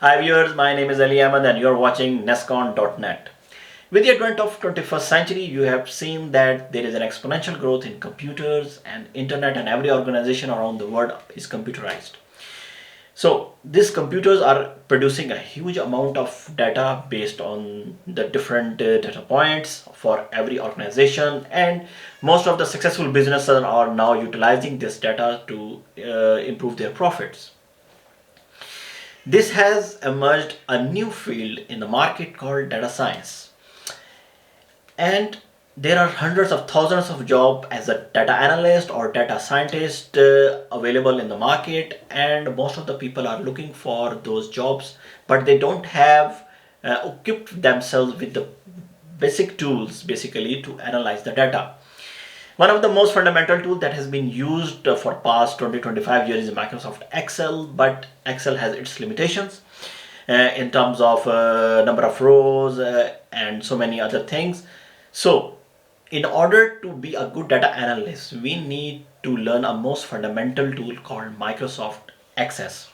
Hi viewers, my name is Ali Ahmed and you're watching Nescon.net. With the advent of 21st century, you have seen that there is an exponential growth in computers and internet, and every organization around the world is computerized. So these computers are producing a huge amount of data based on the different data points for every organization, and most of the successful businesses are now utilizing this data to improve their profits. This has emerged a new field in the market called data science. And there are hundreds of thousands of jobs as a data analyst or data scientist available in the market, and most of the people are looking for those jobs, but they don't have equipped themselves with the basic tools basically to analyze the data. One of the most fundamental tools that has been used for past 20-25 years is Microsoft Excel, but Excel has its limitations in terms of number of rows and so many other things. So in order to be a good data analyst, we need to learn a most fundamental tool called Microsoft Access.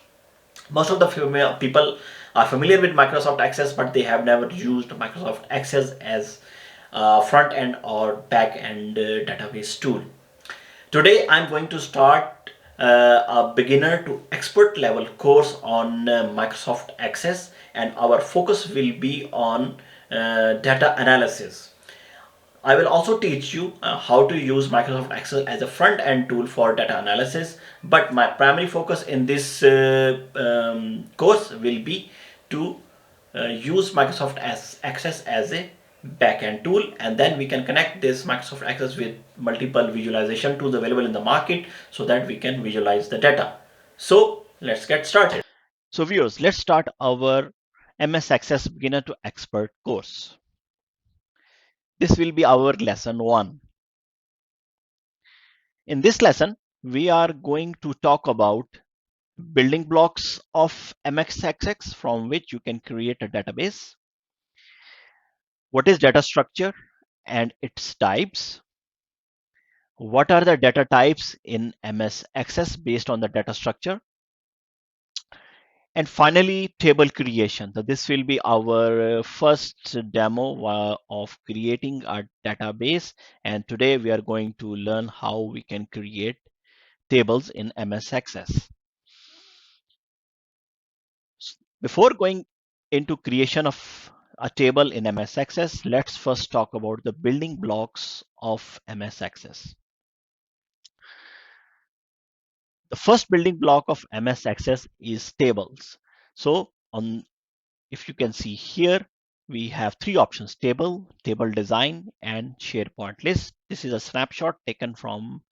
Most of the people are familiar with Microsoft Access, but they have never used Microsoft Access as a front end or back end database tool. Today I'm going to start a beginner to expert level course on Microsoft Access, and our focus will be on data analysis. I will also teach you how to use Microsoft Excel as a front end tool for data analysis, but my primary focus in this course will be to use Microsoft Access as a backend tool, and then we can connect this Microsoft Access with multiple visualization tools available in the market so that we can visualize the data. So let's get started. So viewers, let's start our MS Access beginner to expert course. This will be our lesson 1. In this lesson, we are going to talk about building blocks of MSXX from which you can create a database. What is data structure and its types? What are the data types in MS Access based on the data structure? And finally, table creation. So this will be our first demo of creating a database. And today we are going to learn how we can create tables in MS Access. Before going into creation of a table in MS Access, let's first talk about the building blocks of MS Access. The first building block of MS Access is tables. So if you can see here, we have 3 options: table, table design, and SharePoint list. This is a snapshot taken from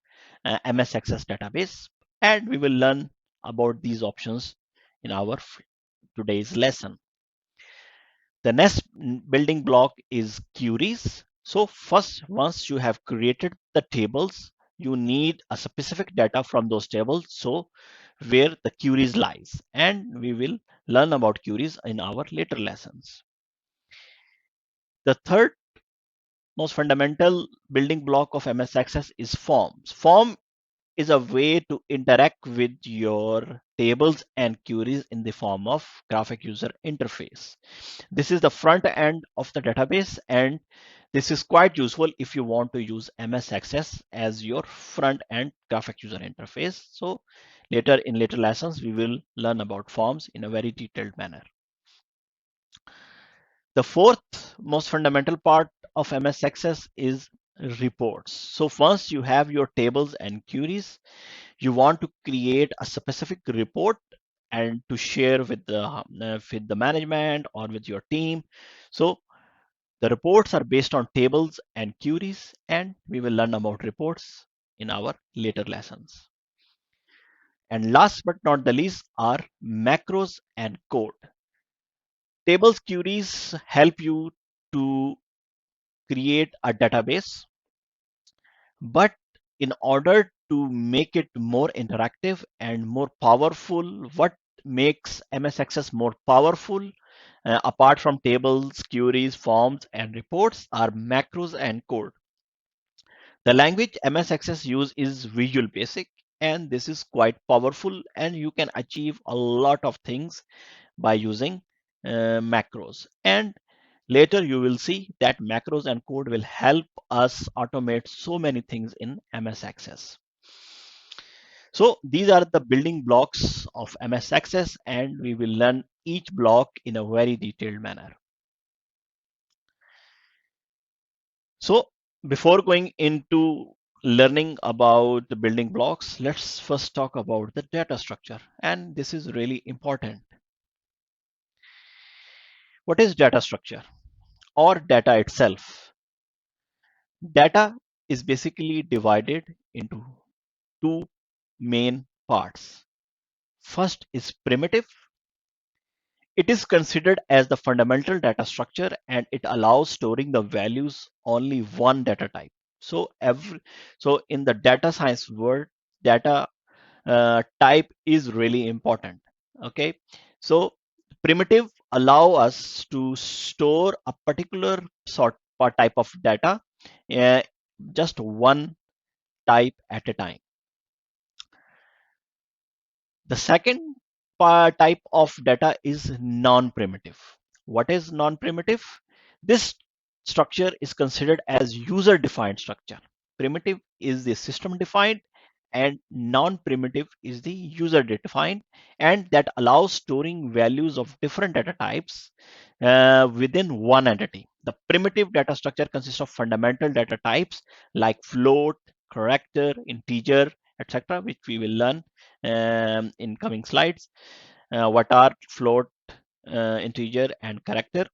MS Access database, and we will learn about these options in our today's lesson. The next building block is queries. So first, once you have created the tables, you need a specific data from those tables, so where the queries lies, and we will learn about queries in our later lessons. The third most fundamental building block of MS Access is forms. Form is a way to interact with your tables and queries in the form of graphic user interface. This is the front end of the database, and this is quite useful if you want to use MS Access as your front end graphic user interface. So later in later lessons, we will learn about forms in a very detailed manner. The fourth most fundamental part of MS Access is reports. So once you have your tables and queries, you want to create a specific report and to share with the management or with your team. So the reports are based on tables and queries, and we will learn about reports in our later lessons. And last but not the least are macros and code. Tables queries help you to create a database, but in order to make it more interactive and more powerful, what makes MS Access more powerful, apart from tables, queries, forms, and reports, are macros and code. The language MS Access use is Visual Basic, and this is quite powerful, and you can achieve a lot of things by using macros. And later you will see that macros and code will help us automate so many things in MS Access. So these are the building blocks of MS Access, and we will learn each block in a very detailed manner. So before going into learning about the building blocks, let's first talk about the data structure. And this is really important. What is data structure or data itself? Data is basically divided into two main parts. First is primitive. It is considered as the fundamental data structure, and it allows storing the values only one data type. So in the data science world, data type is really important. Okay, so primitive allow us to store a particular sort or type of data, uh, just one type at a time. The second type of data is non-primitive. What is non-primitive? This structure is considered as user-defined structure. Primitive is the system-defined and non-primitive is the user-defined, and that allows storing values of different data types within one entity. The primitive data structure consists of fundamental data types like float, character, integer, etc., which we will learn in coming slides. What are float, integer, and character?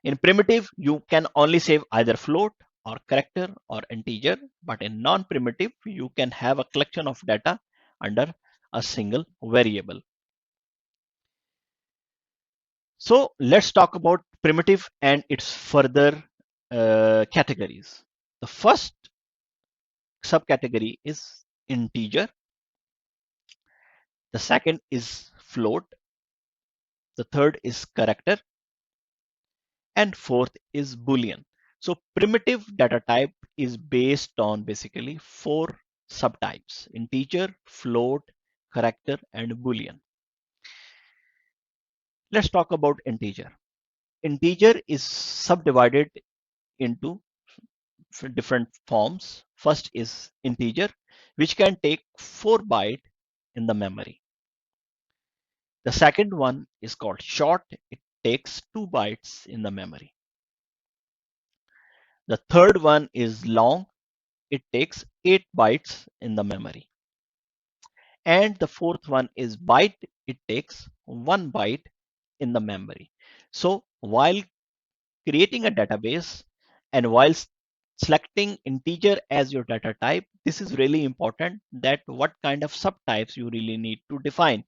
In primitive, you can only save either float or character or integer, but in non-primitive, you can have a collection of data under a single variable. So let's talk about primitive and its further categories. The first subcategory is integer. The second is float. The third is character. And fourth is Boolean. So primitive data type is based on basically four subtypes: integer, float, character, and Boolean. Let's talk about integer. Integer is subdivided into different forms. First is integer, which can take 4 bytes in the memory. The second one is called short. It takes 2 bytes in the memory. The third one is long. It takes 8 bytes in the memory. And the fourth one is byte. It takes 1 byte in the memory. So while creating a database and while selecting integer as your data type, this is really important that what kind of subtypes you really need to define.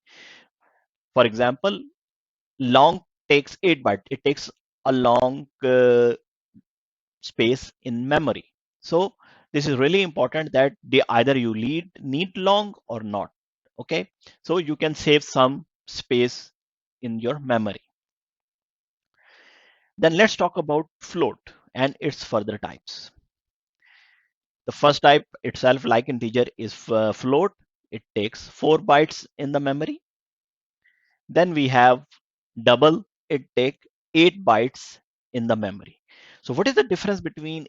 For example, long takes 8 bytes. It takes a long space in memory. So this is really important that they either you need long or not. Okay, so you can save some space in your memory. Then let's talk about float and its further types. The first type itself, like integer, is float. It takes 4 bytes in the memory. Then we have double. It takes 8 bytes in the memory. So what is the difference between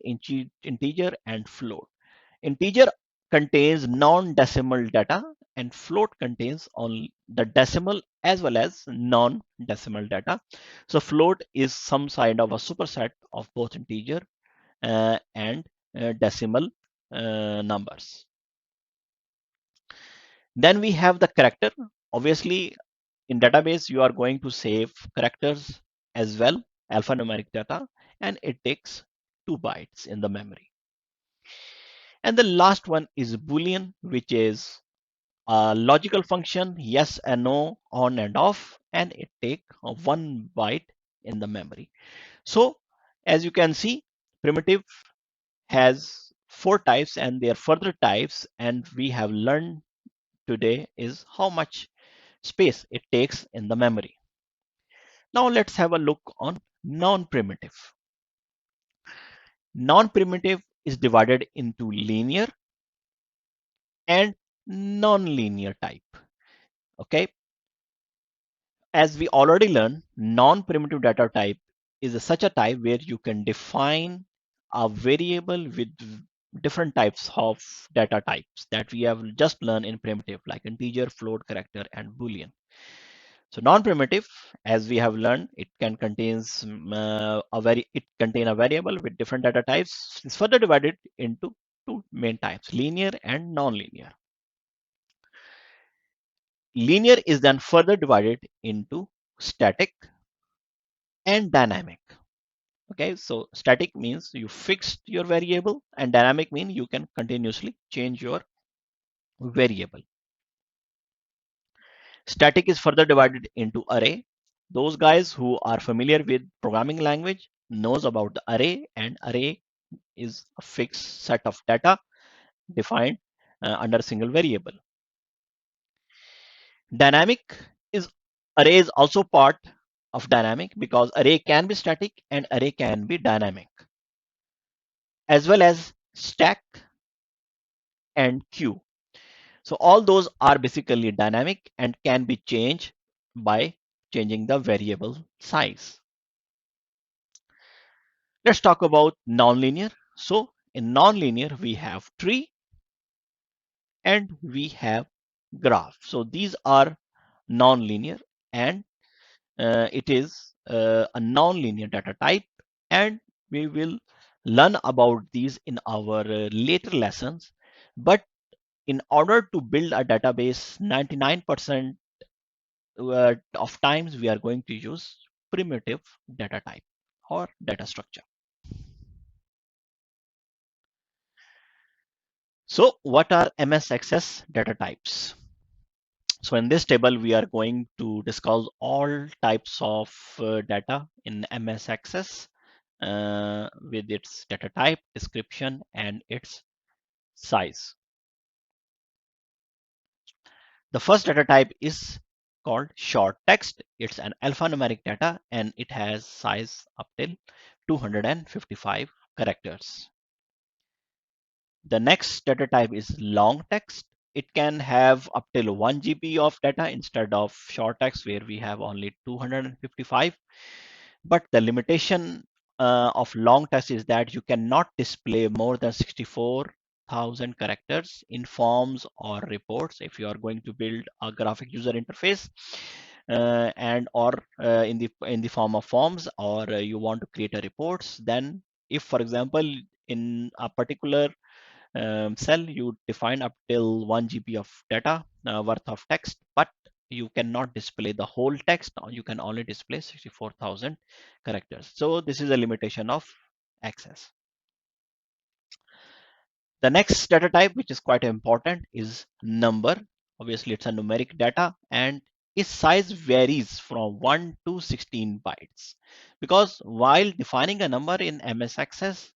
integer and float? Integer contains non-decimal data and float contains only the decimal as well as non-decimal data. So float is some kind of a superset of both integer and decimal numbers. Then we have the character. Obviously, in database, you are going to save characters as well, alphanumeric data, and it takes 2 bytes in the memory. And the last one is Boolean, which is a logical function, yes and no, on and off, and it takes 1 byte in the memory. So as you can see, primitive has 4 types and their further types, and we have learned today is how much space it takes in the memory. Now let's have a look on non-primitive. Non-primitive is divided into linear and non-linear type. Okay, as we already learned, non-primitive data type is such a type where you can define a variable with different types of data types that we have just learned in primitive, like integer, float, character, and boolean. So non-primitive, as we have learned, it can contains it contain a variable with different data types. It's further divided into two main types: linear and non-linear. Linear is then further divided into static and dynamic. Okay, so static means you fixed your variable, and dynamic means you can continuously change your variable. Static is further divided into array. Those guys who are familiar with programming language knows about the array, and array is a fixed set of data defined under a single variable. Dynamic is array is also part of dynamic because array can be static and array can be dynamic, as well as stack and queue. So all those are basically dynamic and can be changed by changing the variable size. Let's talk about nonlinear. So in nonlinear, we have tree and we have graph. So these are nonlinear, and it is a nonlinear data type, and we will learn about these in our later lessons. But in order to build a database, 99% of times we are going to use primitive data type or data structure. So what are MS Access data types? So in this table, we are going to discuss all types of data in MS Access with its data type, description, and its size. The first data type is called short text. It's an alphanumeric data, and it has size up till 255 characters. The next data type is long text. It can have up till 1 GB of data instead of short text where we have only 255. But the limitation of long text is that you cannot display more than 64,000 characters in forms or reports if you are going to build a graphic user interface and or in the form of forms, or you want to create a reports. Then if, for example, in a particular cell you define up till 1 GB of data worth of text, but you cannot display the whole text. You can only display 64,000 characters. So this is a limitation of access. The next data type, which is quite important, is number. Obviously it's a numeric data, and its size varies from 1 to 16 bytes, because while defining a number in MS Access,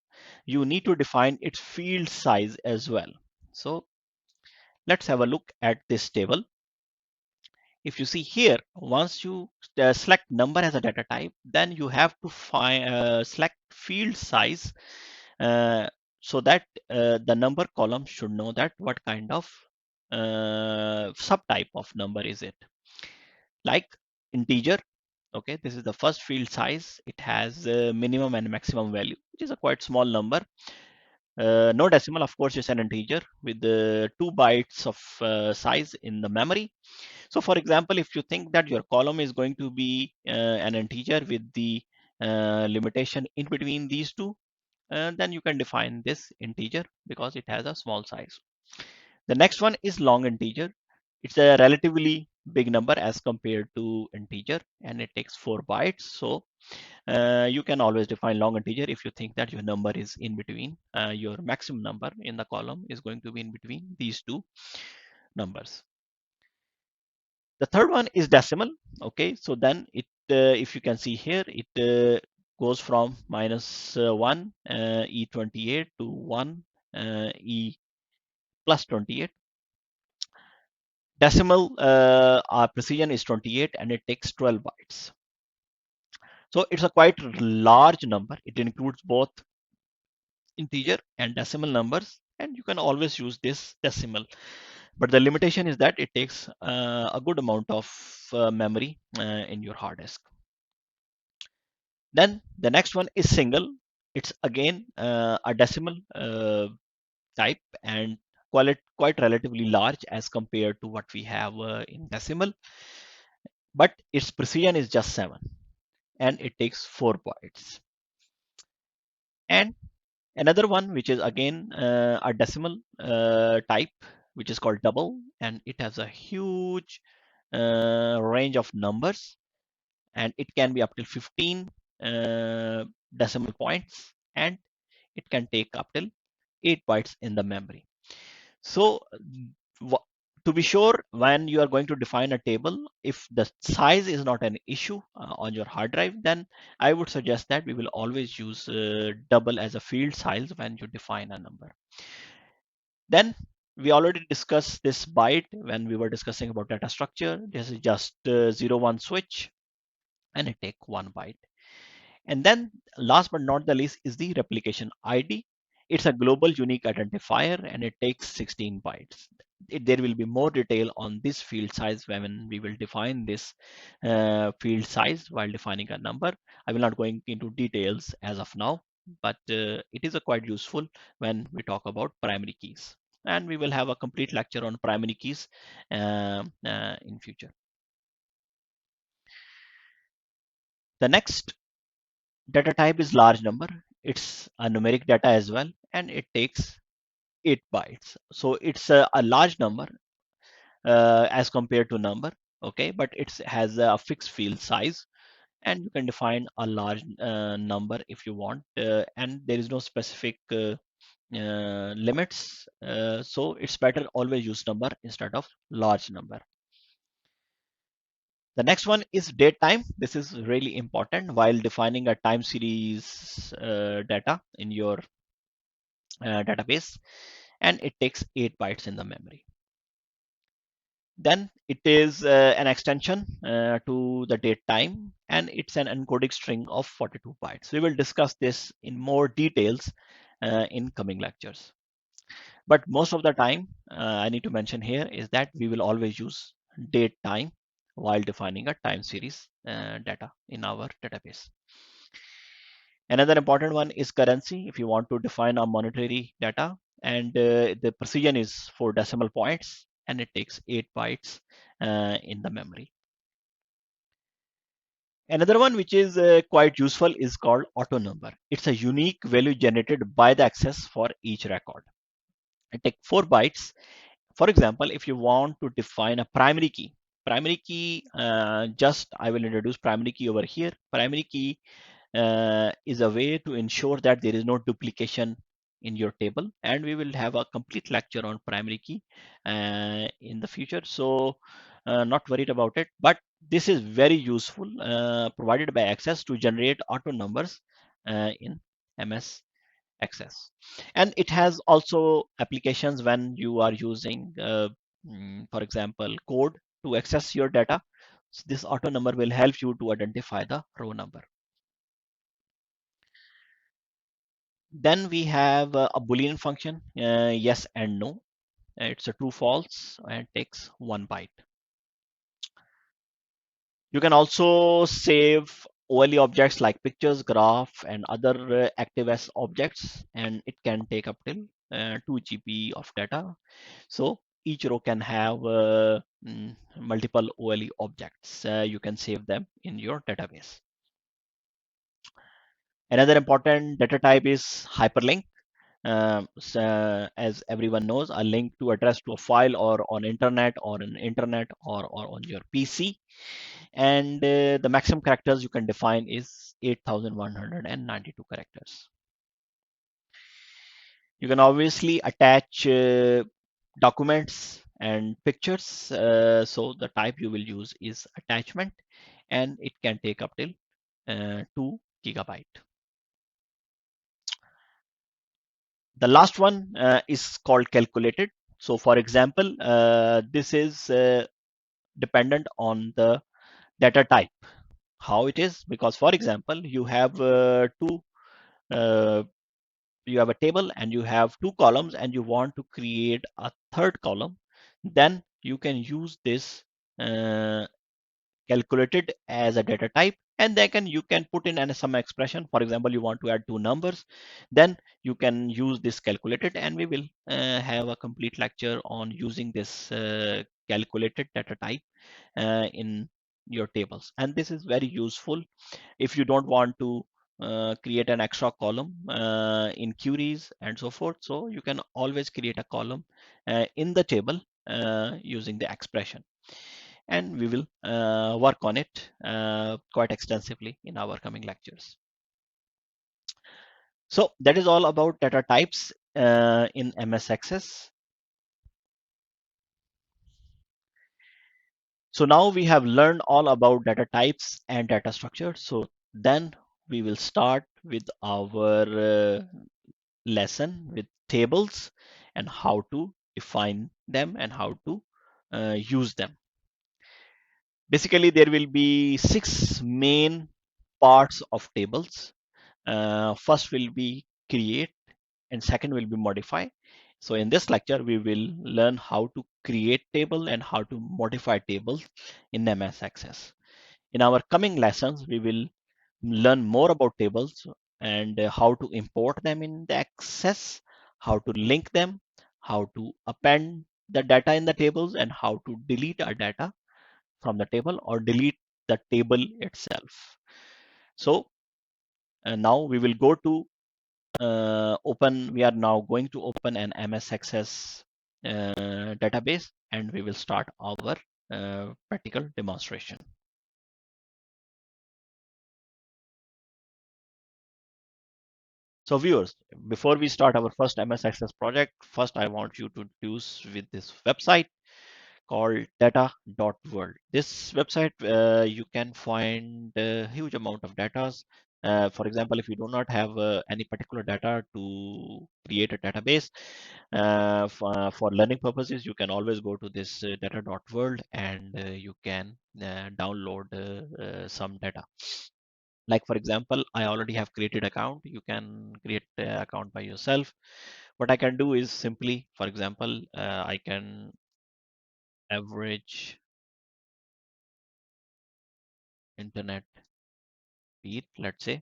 you need to define its field size as well. So let's have a look at this table. If you see here, once you select number as a data type, then you have to select field size so that the number column should know that what kind of subtype of number is it. Like integer, okay, this is the first field size. It has a minimum and maximum value, which is a quite small number. No decimal, of course, is an integer with 2 bytes of size in the memory. So for example, if you think that your column is going to be an integer with the limitation in between these two, then you can define this integer because it has a small size. The next one is long integer. It's a relatively big number as compared to integer, and it takes 4 bytes. So you can always define long integer if you think that your number is in between, your maximum number in the column is going to be in between these two numbers. The third one is decimal. Okay, so then it, if you can see here, it goes from -1 E28 to 1 E plus 28. Decimal our precision is 28, and it takes 12 bytes. So it's a quite large number. It includes both integer and decimal numbers, and you can always use this decimal But the limitation is that it takes a good amount of memory in your hard disk. Then the next one is single. It's again a decimal type and quite relatively large as compared to what we have in decimal, but its precision is just 7 and it takes 4 bytes. And another one which is again a decimal type, which is called double, and it has a huge range of numbers, and it can be up to 15 decimal points, and it can take up till 8 bytes in the memory. So to be sure, when you are going to define a table, if the size is not an issue on your hard drive, then I would suggest that we will always use double as a field size when you define a number. Then we already discussed this byte when we were discussing about data structure. This is just 0 1 switch, and it take 1 byte. And then last but not the least is the replication ID. It's a global unique identifier and it takes 16 bytes. There will be more detail on this field size when we will define this field size while defining a number. I will not go into details as of now, but it is a quite useful when we talk about primary keys. And we will have a complete lecture on primary keys in future. The next data type is large number. It's a numeric data as well, and it takes 8 bytes. So it's a large number as compared to number, okay, but it has a fixed field size, and you can define a large number if you want, and there is no specific limits. So it's better always use number instead of large number. The next one is date time. This is really important while defining a time series data in your database, and it takes 8 bytes in the memory. Then it is an extension to the date time, and it's an encoding string of 42 bytes. We will discuss this in more details in coming lectures. But most of the time, I need to mention here is that we will always use date time while defining a time series data in our database. Another important one is currency. If you want to define a monetary data, and the precision is 4 decimal points, and it takes 8 bytes in the memory. Another one which is quite useful is called auto number. It's a unique value generated by the access for each record. It takes 4 bytes. For example, if you want to define a primary key, just I will introduce primary key over here. Primary key is a way to ensure that there is no duplication in your table, and we will have a complete lecture on primary key in the future, so not worried about it, but this is very useful, provided by access to generate auto numbers in MS Access. And it has also applications when you are using for example code to access your data. So this auto number will help you to identify the row number. Then we have a Boolean function, yes and no. It's a true false and takes 1 byte. You can also save OLE objects like pictures, graph, and other ActiveS objects, and it can take up till 2 GB of data. So each row can have multiple OLE objects. You can save them in your database. Another important data type is hyperlink. So, as everyone knows, a link to address to a file or on internet or an internet or on your PC. And the maximum characters you can define is 8,192 characters. You can obviously attach documents and pictures. So the type you will use is attachment, and it can take up till 2 gigabyte. The last one is called calculated. So for example, this is dependent on the data type, how it is, because for example, you have uh, you have a table and you have 2 columns and you want to create a third column. Then you can use this uh, calculated as a data type, and then you can put in some expression. For example, you want to add two numbers, then you can use this calculated, and we will have a complete lecture on using this calculated data type in your tables. And this is very useful if you don't want to create an extra column in queries and so forth. So you can always create a column in the table using the expression, and we will work on it quite extensively in our coming lectures. So that is all about data types in MS Access. So now we have learned all about data types and data structures. So then we will start with our lesson with tables and how to define them and how to use them. Basically, there will be six main parts of tables. First will be create, and second will be modify. So in this lecture, we will learn how to create table and how to modify tables in MS Access. In our coming lessons, we will learn more about tables and how to import them in the Access, how to link them, how to append the data in the tables, and how to delete our data from the table or delete the table itself. So now we will go to we are now going to open an MS Access database, and we will start our practical demonstration. So viewers, before we start our first MS Access project, first I want you to use with this website called data.world. This website, you can find a huge amount of data. For example, if you do not have any particular data to create a database for learning purposes, you can always go to this data.world, and you can download some data. Like for example, I already have created account. You can create account by yourself. What I can do is simply, for example, I can average internet speed, let's say.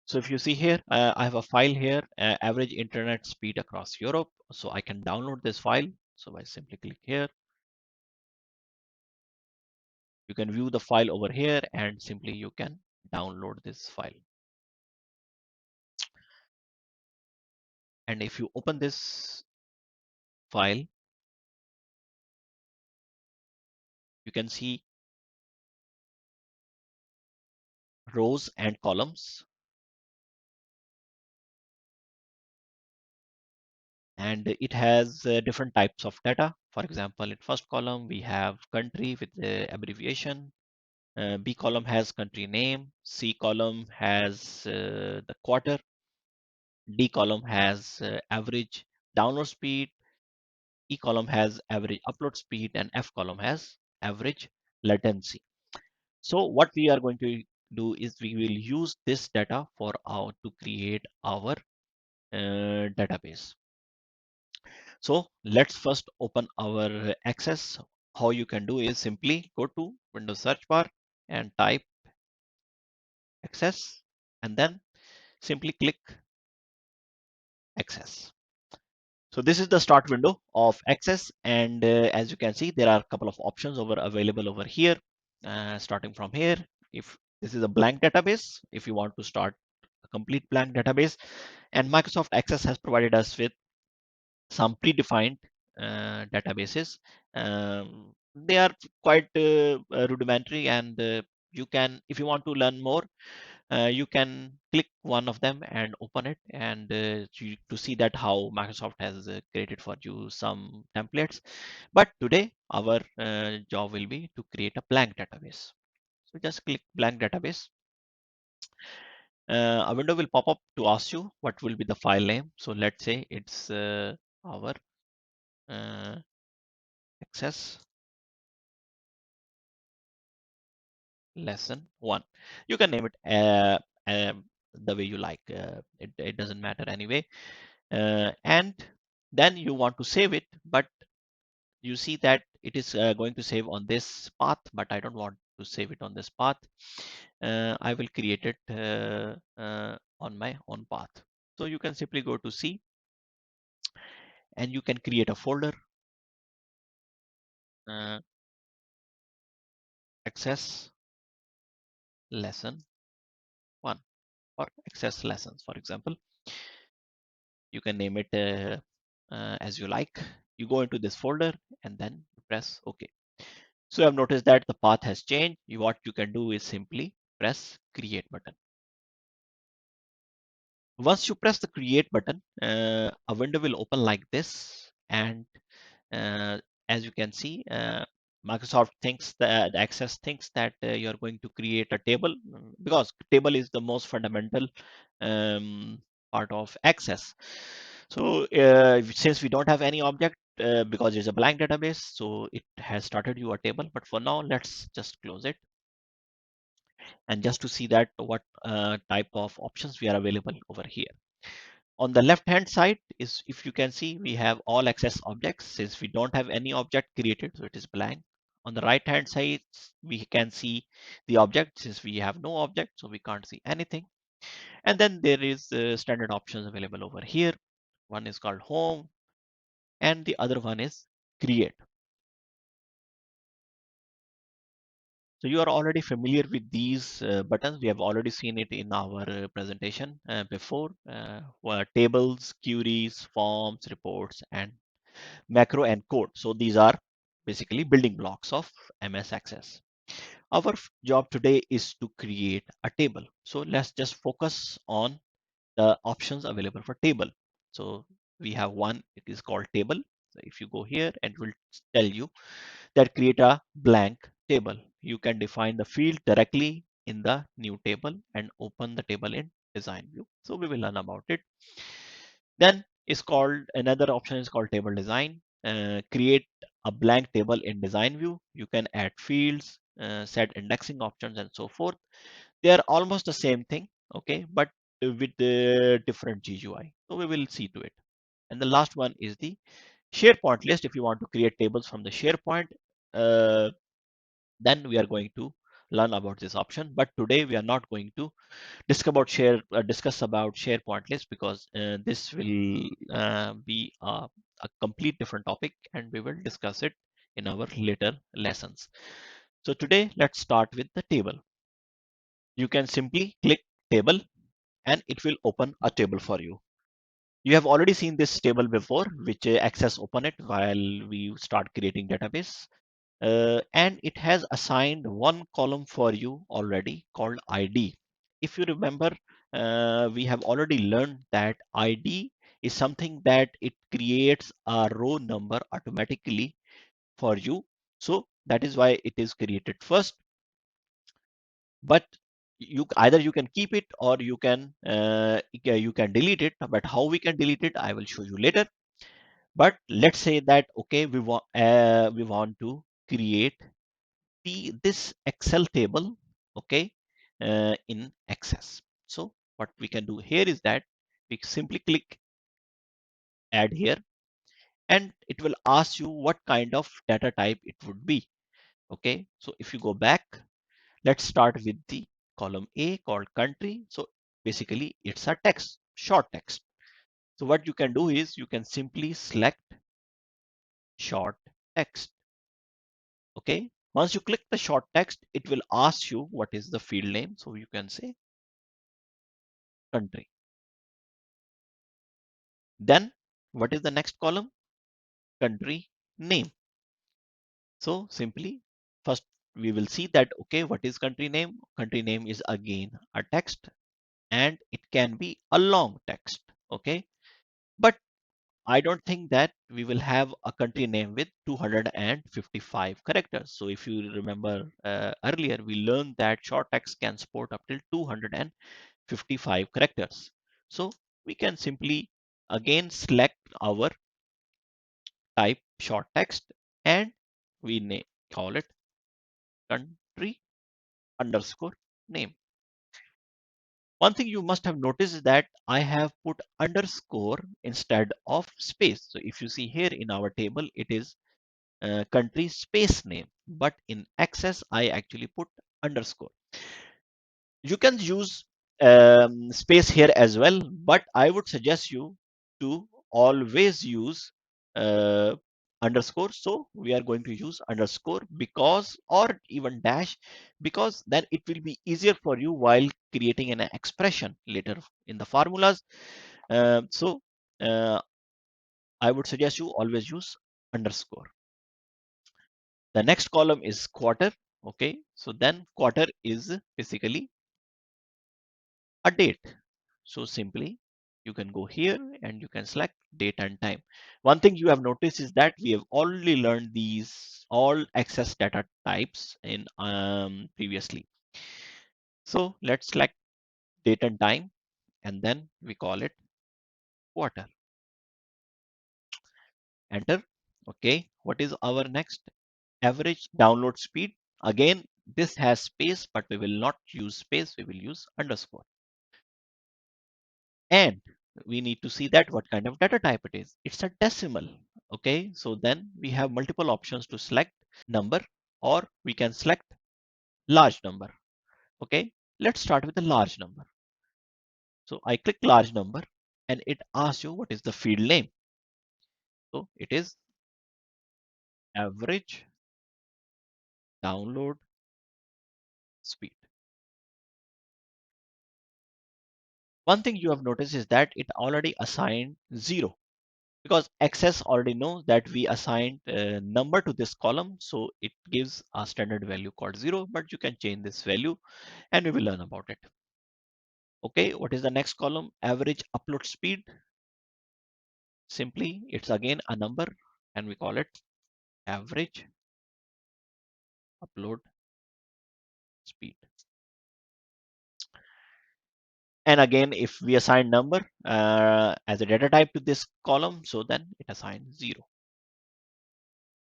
So if you see here, I have a file here, average internet speed across Europe. So I can download this file. So I simply click here. You can view the file over here, and simply you can download this file. And if you open this file, you can see rows and columns. And it has different types of data. For example, in first column, we have country with the abbreviation. B column has country name. C column has the quarter. D column has average download speed. E column has average upload speed, and F column has average latency. So what we are going to do is we will use this data for to create our database. So let's first open our Access. How you can do is simply go to Windows search bar and type Access, and then simply click Access. So this is the start window of Access, and as you can see, there are a couple of options available over here. Starting from here, if this is a blank database, if you want to start a complete blank database, and Microsoft Access has provided us with some predefined databases. They are quite rudimentary, and you can, if you want to learn more, you can click one of them and open it, and to see that how Microsoft has created for you some templates. But today our job will be to create a blank database. So just click blank database. A window will pop up to ask you what will be the file name. So let's say it's our uh, access lesson 1. You can name it the way you like. It doesn't matter anyway. And then you want to save it, but you see that it is going to save on this path, but I don't want to save it on this path. I will create it on my own path. So you can simply go to C and you can create a folder, uh, access lesson 1 or access lessons, for example. You can name it as you like. You go into this folder and then press OK. So I've noticed that the path has changed. What you can do is simply press create button. Once you press the create button, a window will open like this. And uh, as you can see, Microsoft thinks that Access thinks that you're going to create a table, because table is the most fundamental part of Access. So since we don't have any object, because it's a blank database, so it has started you a table. But for now, let's just close it. And just to see that what type of options we are available over here. On the left hand side is, if you can see, we have all access objects, since we don't have any object created, so it is blank. On the right hand side, we can see the object, since we have no object, so we can't see anything. And then there is standard options available over here. One is called home and the other one is create. So you are already familiar with these buttons. We have already seen it in our presentation before, tables, queries, forms, reports, and macro and code. So these are basically building blocks of MS Access. Our job today is to create a table. So let's just focus on the options available for table. So we have one, it is called table. So if you go here, and it will tell you that create a blank table. You can define the field directly in the new table and open the table in design view. So we will learn about it. Then is called, another option is called table design. Create a blank table in design view. You can add fields, set indexing options, and so forth. They are almost the same thing, okay, but with the different GUI. So we will see to it. And the last one is the SharePoint list. If you want to create tables from the SharePoint, uh, then we are going to learn about this option. But today we are not going to discuss about SharePoint list, because this will be a complete different topic, and we will discuss it in our later lessons. So today let's start with the table. You can simply click table and it will open a table for you. You have already seen this table before, which Access open it while we start creating database. And it has assigned one column for you already called ID. If you remember, we have already learned that ID is something that it creates a row number automatically for you. So that is why it is created first. But you can keep it, or you can delete it. But how we can delete it, I will show you later. But let's say that, okay, we want to create this Excel table, okay, in Access. So what we can do here is that we simply click add here, and it will ask you what kind of data type it would be. Okay, so if you go back, let's start with the column A called country. So basically it's a text, short text. So what you can do is you can simply select short text. Okay, once you click the short text, it will ask you what is the field name. So you can say country. Then what is the next column? Country name. So simply first we will see that, okay, what is country name? Country name is again a text, and it can be a long text. Okay, but I don't think that we will have a country name with 255 characters. So if you remember earlier, we learned that short text can support up till 255 characters. So we can simply again select our type short text, and we call it country underscore name. One thing you must have noticed is that I have put underscore instead of space. So if you see here in our table, it is country space name, but in Access, I actually put underscore. You can use space here as well, but I would suggest you to always use uh, underscore. So we are going to use underscore because, or even dash, because then it will be easier for you while creating an expression later in the formulas. So uh, I would suggest you always use underscore. The next column is quarter. Okay, so then quarter is basically a date. So simply you can go here and you can select date and time. One thing you have noticed is that we have already learned these all access data types in previously. So let's select date and time and then we call it quarter. Enter. Okay, what is our next? Average download speed. Again, this has space, but we will not use space. We will use underscore. And we need to see that what kind of data type it is. It's a decimal. Okay, so then we have multiple options to select number, or we can select large number. Okay, let's start with a large number. So I click large number and it asks you what is the field name. So it is average download speed. One thing you have noticed is that it already assigned 0 because Access already knows that we assigned a number to this column. So it gives a standard value called 0, but you can change this value and we will learn about it. Okay, what is the next column? Average upload speed. Simply, it's again a number and we call it average upload speed. And again, if we assign number as a data type to this column, so then it assigns 0.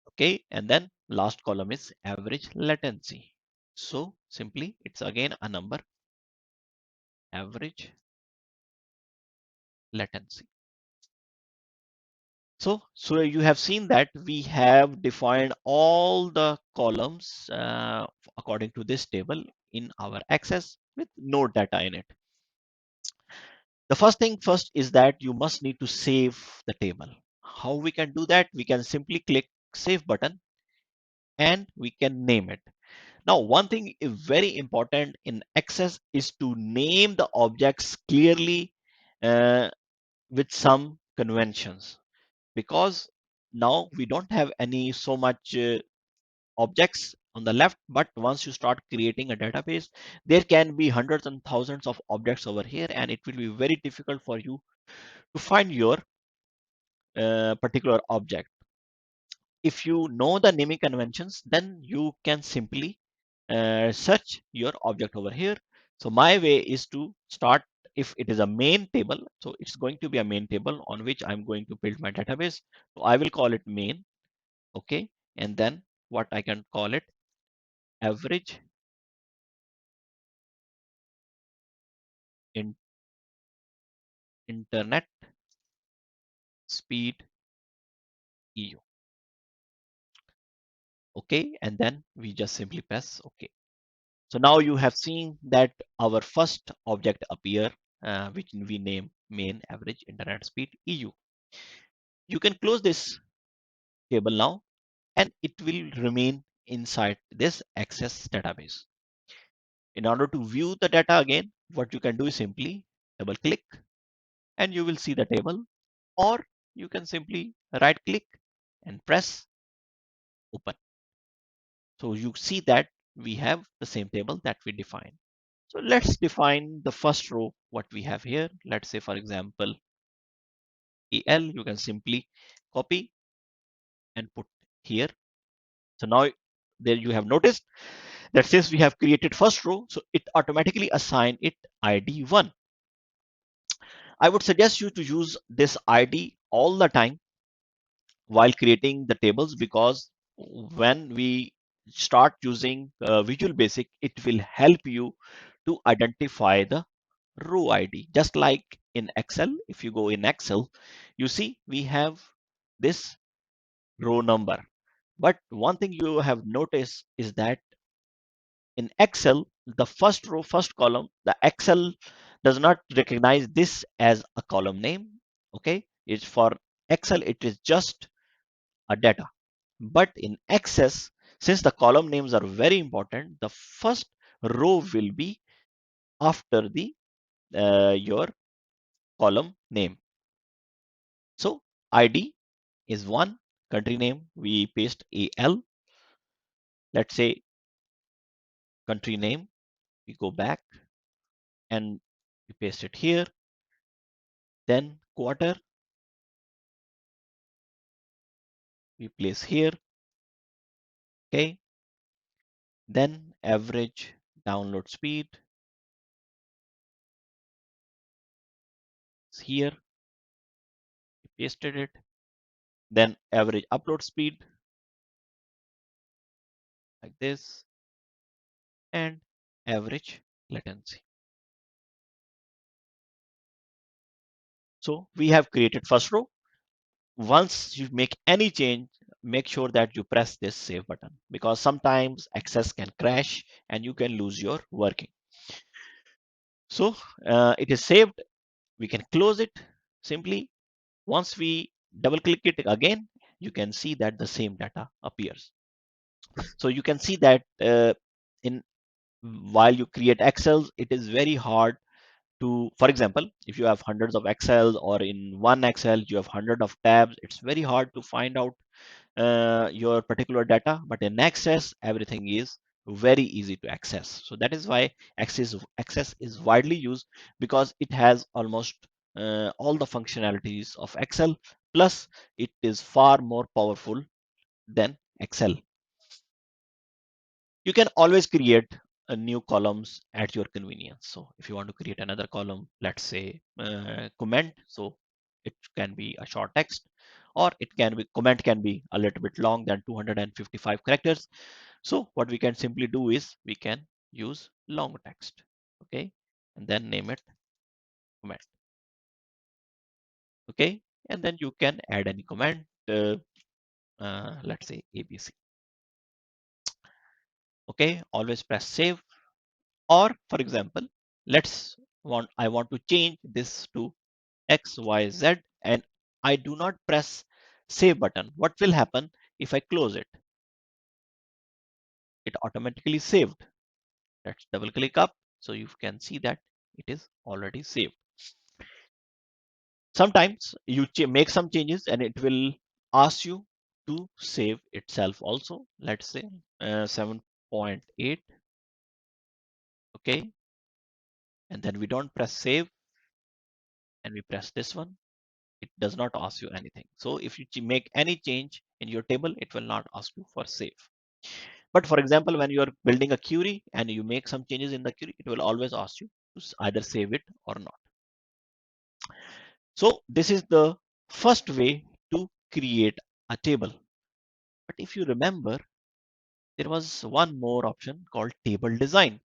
Okay, and then last column is average latency. So simply, it's again a number, average latency. So you have seen that we have defined all the columns according to this table in our Access with no data in it. The first thing first is that you must need to save the table. How we can do that? We can simply click Save button and we can name it. Now, one thing is very important in Access is to name the objects clearly uh, with some conventions, because now we don't have any so much objects on the left, but once you start creating a database, there can be hundreds and thousands of objects over here, and it will be very difficult for you to find your particular object. If you know the naming conventions, then you can simply search your object over here. So my way is to start, if it is a main table, so it's going to be a main table on which I'm going to build my database. So I will call it main. Okay, and then what I can call it, average in internet speed EU. Okay, and then we just simply press OK. So now you have seen that our first object appear, which we name main average internet speed EU. You can close this table now and it will remain inside this Access database. In order to view the data again, what you can do is simply double click and you will see the table, or you can simply right click and press open. So you see that we have the same table that we defined. So let's define the first row, what we have here. Let's say, for example, EL, you can simply copy and put here. So now there you have noticed that since we have created first row, so it automatically assign it ID 1. I would suggest you to use this ID all the time while creating the tables, because when we start using Visual Basic, it will help you to identify the row ID. Just like in Excel, if you go in Excel, you see we have this row number. But one thing you have noticed is that in Excel, the first row, first column, the Excel does not recognize this as a column name. Okay, it's for Excel, it is just a data. But in Access, since the column names are very important, the first row will be after the your column name. So ID is one, country name we paste AL. Let's say country name, we go back and we paste it here. Then quarter we place here. Okay. Then average download speed is here. We pasted it. Then average upload speed like this, and average latency. So we have created first row. Once you make any change, make sure that you press this save button, because sometimes Access can crash and you can lose your working. So it is saved. We can close it simply. Once we double click it again, you can see that the same data appears. So you can see that in while you create Excels, it is very hard to, for example, if you have hundreds of Excels, or in one Excel you have hundred of tabs, it's very hard to find out your particular data. But in Access, everything is very easy to access. So that is why Access is widely used, because it has almost all the functionalities of Excel, plus it is far more powerful than Excel. You can always create a new columns at your convenience. So if you want to create another column, let's say comment, so it can be a short text, or it can be comment can be a little bit long than 255 characters. So what we can simply do is we can use long text. Okay, and then name it comment. Okay, and then you can add any comment, let's say ABC. Okay, always press save. Or for example, I want to change this to XYZ, and I do not press save button. What will happen if I close it? It automatically saved. Let's double click up so you can see that it is already saved. Sometimes you make some changes and it will ask you to save itself also. Let's say 7.8. Okay, and then we don't press save and we press this one. It does not ask you anything. So if you make any change in your table, it will not ask you for save. But for example, when you are building a query and you make some changes in the query, it will always ask you to either save it or not. So this is the first way to create a table. But if you remember, there was one more option called table design.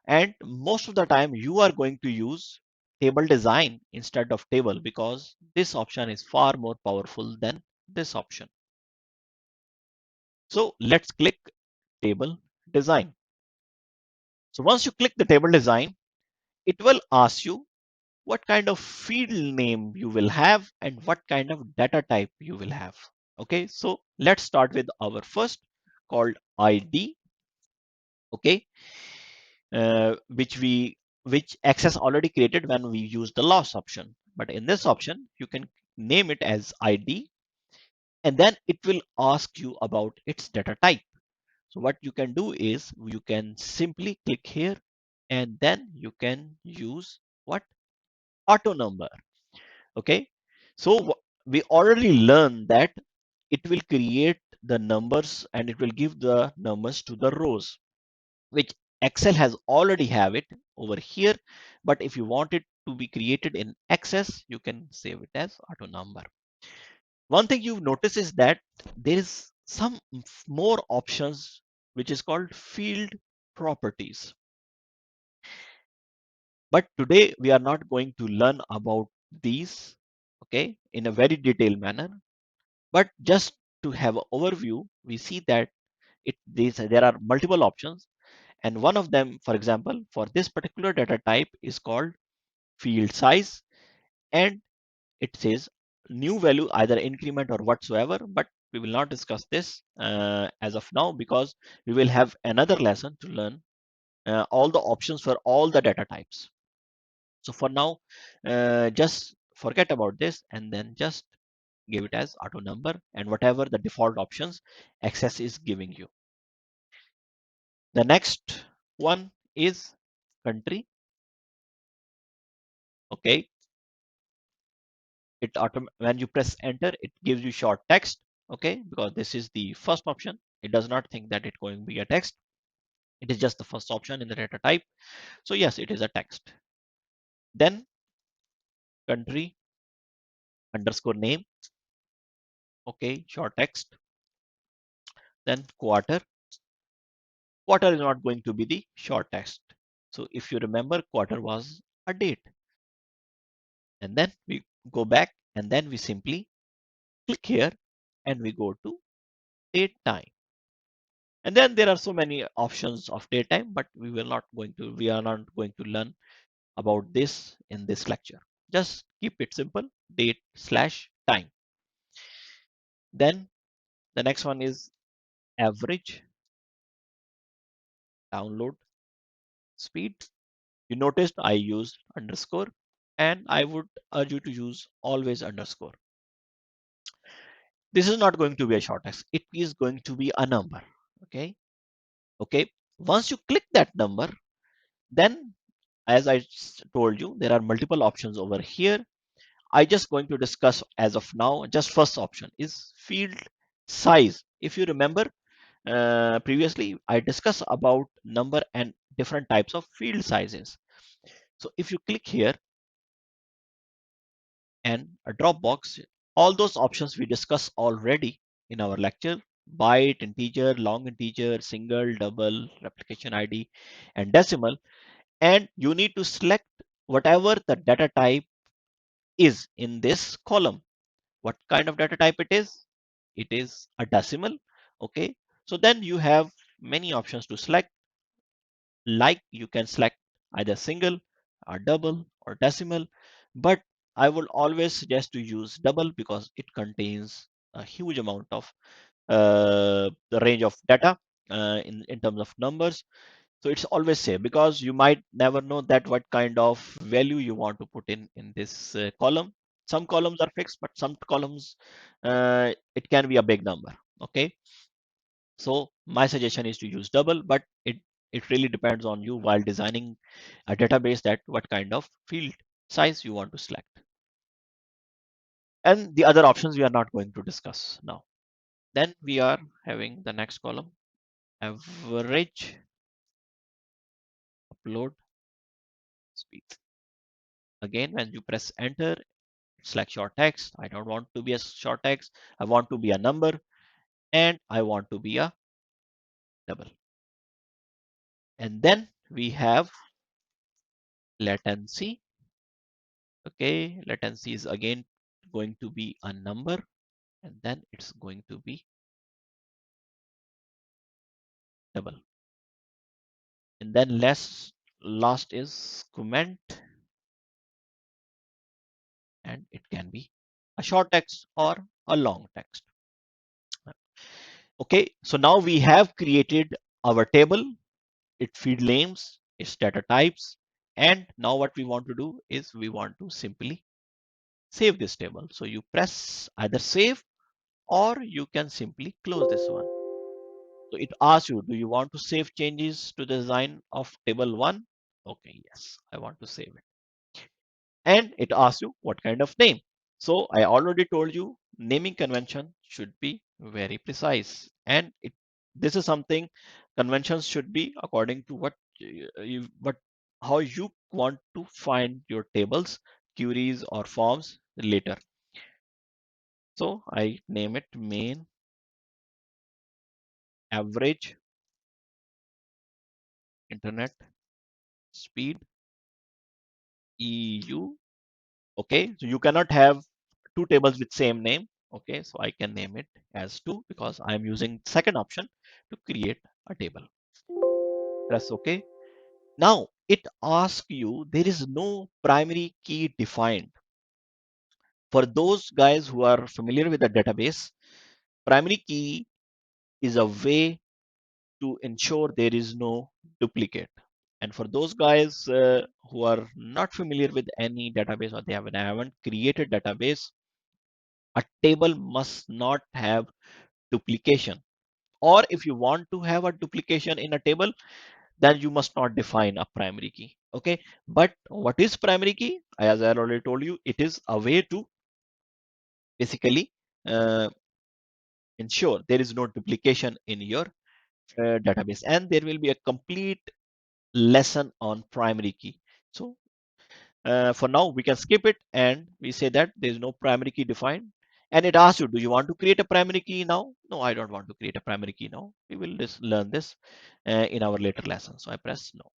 And most of the time you are going to use table design instead of table, because this option is far more powerful than this option. So let's click table design. So once you click the table design, it will ask you what kind of field name you will have and what kind of data type you will have. Okay, so let's start with our first, called ID. Okay, which Access already created when we use the last option. But in this option, you can name it as ID, and then it will ask you about its data type. So what you can do is you can simply click here, and then you can use what? Auto number. Okay. So we already learned that it will create the numbers and it will give the numbers to the rows, which Excel has already have it over here. But if you want it to be created in Access, you can save it as auto number. One thing you've noticed is that there is some more options, which is called field properties. But today we are not going to learn about these, okay, in a very detailed manner. But just to have an overview, we see that there are multiple options, and one of them, for example, for this particular data type is called field size, and it says new value, either increment or whatsoever, but we will not discuss this as of now, because we will have another lesson to learn all the options for all the data types. So for now, just forget about this and then just give it as auto number and whatever the default options access is giving you. The next one is country. Okay, when you press enter, it gives you short text. Okay, because this is the first option. It does not think that it's going to be a text. It is just the first option in the data type. So yes, it is a text. Then country underscore name. Okay, short text. Then quarter. Quarter is not going to be the short text. So if you remember, quarter was a date. And then we go back and then we simply click here and we go to date time. And then there are so many options of daytime, but we are not going to learn about this in this lecture. Just keep it simple, date slash time. Then the next one is average download speed. You noticed I used underscore, and I would urge you to use always underscore. This is not going to be a short text. It is going to be a number. Okay. Okay. Once you click that number, then as I told you, there are multiple options over here. I just going to discuss as of now, just first option is field size. If you remember, previously I discussed about number and different types of field sizes. So if you click here and a drop box, all those options we discussed already in our lecture: byte, integer, long integer, single, double, replication ID, and decimal. And you need to select whatever the data type is in this column. What kind of data type it is? It is a decimal. Okay, so then you have many options to select. Like you can select either single or double or decimal, but I will always suggest to use double because it contains a huge amount of the range of data in terms of numbers. So it's always safe, because you might never know that what kind of value you want to put in this column. Some columns are fixed, but some columns it can be a big number. Okay, so my suggestion is to use double, but it really depends on you while designing a database, that what kind of field size you want to select. And the other options we are not going to discuss now. Then we are having the next column, average upload speed. Again, when you press enter, it's like short text. I don't want to be a short text. I want to be a number, and I want to be a double. And then we have latency. Okay, latency is again going to be a number, and then it's going to be double. And then last is comment, and it can be a short text or a long text. Okay, so now we have created our table, its field names, its data types, and now what we want to do is we want to simply save this table. So you press either save, or you can simply close this one. So it asks you, do you want to save changes to the design of table 1? Okay, yes, I want to save it. And it asks you what kind of name. So I already told you naming convention should be very precise. And this is something, conventions should be according to how you want to find your tables, queries, or forms later. So I name it main average internet speed EU. Okay, so you cannot have two tables with same name. Okay, so I can name it as two because I am using second option to create a table. Press OK. Now it asks you there is no primary key defined. For those guys who are familiar with the database, primary key is a way to ensure there is no duplicate. And for those guys who are not familiar with any database or they haven't created database, a table must not have duplication. Or if you want to have a duplication in a table, then you must not define a primary key. Okay, but what is primary key? As I already told you, it is a way to basically uh, ensure there is no duplication in your database, and there will be a complete lesson on primary key. So for now we can skip it and we say that there is no primary key defined, and it asks you, do you want to create a primary key now? No, I don't want to create a primary key now. We will just learn this in our later lesson. So I press no.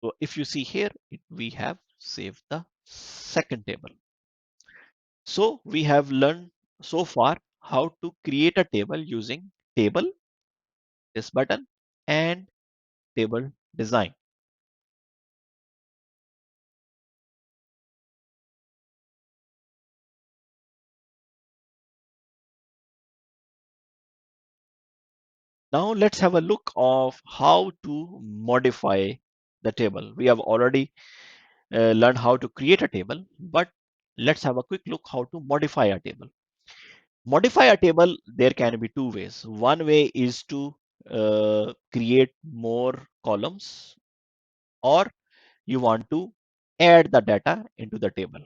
So if you see here, we have saved the second table. So we have learned so far how to create a table using table, this button, and table design. Now let's have a look of how to modify the table. We have already learned how to create a table, but let's have a quick look how to modify a table. Modify a table, there can be two ways. One way is to create more columns, or you want to add the data into the table.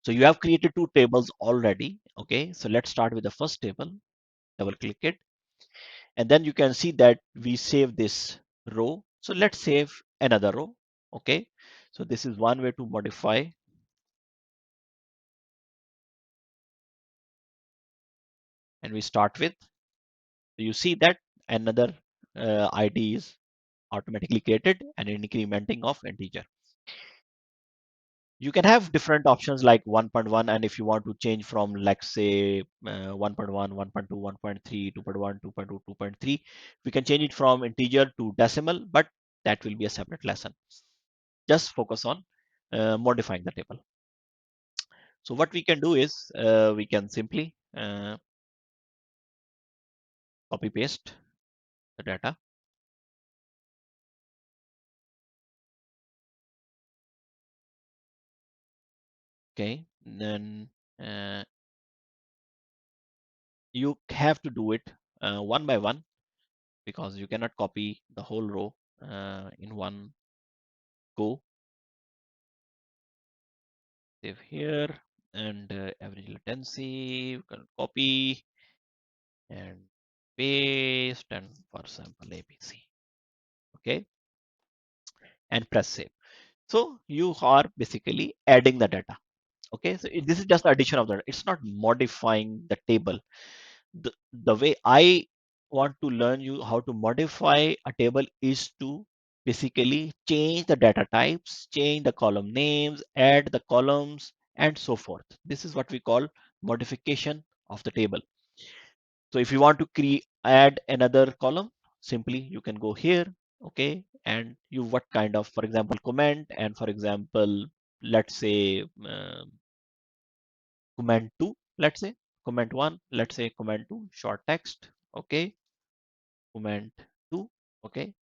So you have created two tables already. Okay, so let's start with the first table. Double click it, and then you can see that we save this row. So let's save another row. Okay, so this is one way to modify, and we start with, you see that another id is automatically created and incrementing of integer. You can have different options like 1.1, and if you want to change from, like, say 1.1, 1.2, 1.3, 2.1, 2.2, 2.3, we can change it from integer to decimal, but that will be a separate lesson. Just focus on modifying the table. So what we can do is we can simply copy paste the data. Okay, then uh, you have to do it one by one, because you cannot copy the whole row in one go. Save here, and average latency, we can copy and paste, and for sample ABC. Okay, and press save. So you are basically adding the data. Okay, so this is just addition of that. It's not modifying the table. The way I want to learn you how to modify a table is to basically change the data types, change the column names, add the columns, and so forth. This is what we call modification of the table. So if you want to add another column, simply you can go here, okay, and you what kind of, for example, comment, and for example, let's say comment 2, let's say comment 1, let's say comment 2 short text, okay, comment 2, okay,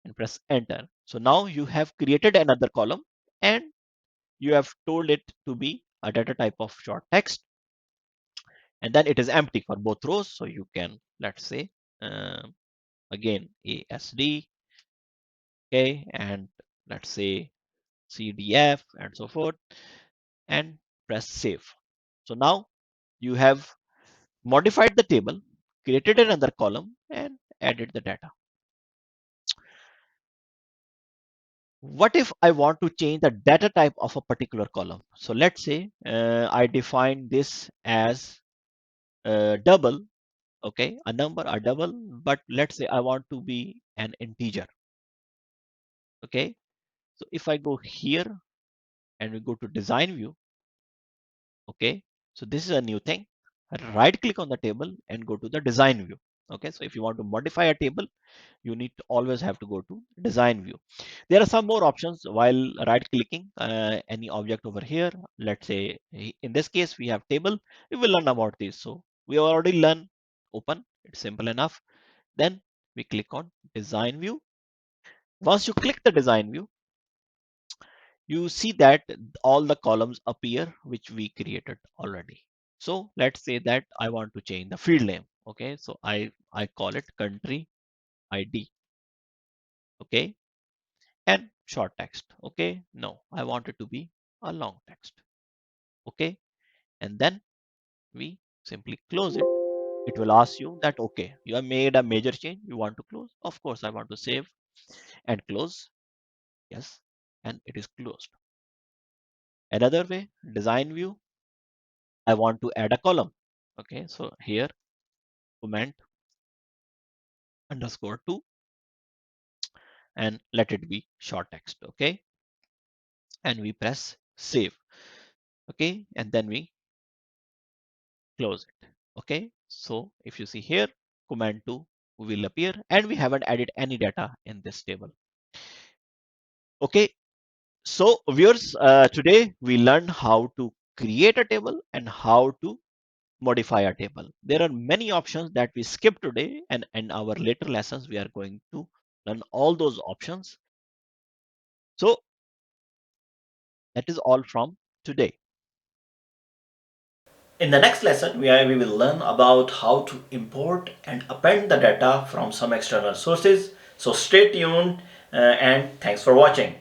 and press enter. So now you have created another column, and you have told it to be a data type of short text, and then it is empty for both rows. So you can, let's say, again ASD, okay, and let's say CDF and so forth, and press save. So now you have modified the table, created another column, and added the data. What if I want to change the data type of a particular column? So let's say I define this as double, okay, a number, a double, but let's say I want to be an integer, okay. So if I go here and we go to design view, okay, so this is a new thing. Right click on the table and go to the design view. Okay, so if you want to modify a table, you need to always have to go to design view. There are some more options while right clicking any object over here. Let's say in this case we have table. We will learn about this. So we already learn open. It's simple enough. Then we click on design view. Once you click the design view, you see that all the columns appear which we created already. So let's say that I want to change the field name. Okay, so I call it country ID. Okay, and short text. Okay, no, I want it to be a long text. Okay, and then we simply close it. It will ask you that okay, you have made a major change, you want to close. Of course, I want to save and close. Yes, and it is closed. Another way, design view, I want to add a column. Okay, so here comment underscore 2 and let it be short text. Okay, and we press save. Okay, and then we close it. Okay, so if you see here, command 2 will appear and we haven't added any data in this table. Okay, so viewers, today we learned how to create a table and how to modify a table. There are many options that we skipped today, and in our later lessons we are going to learn all those options. So that is all from today. In the next lesson, we will learn about how to import and append the data from some external sources. So stay tuned and thanks for watching.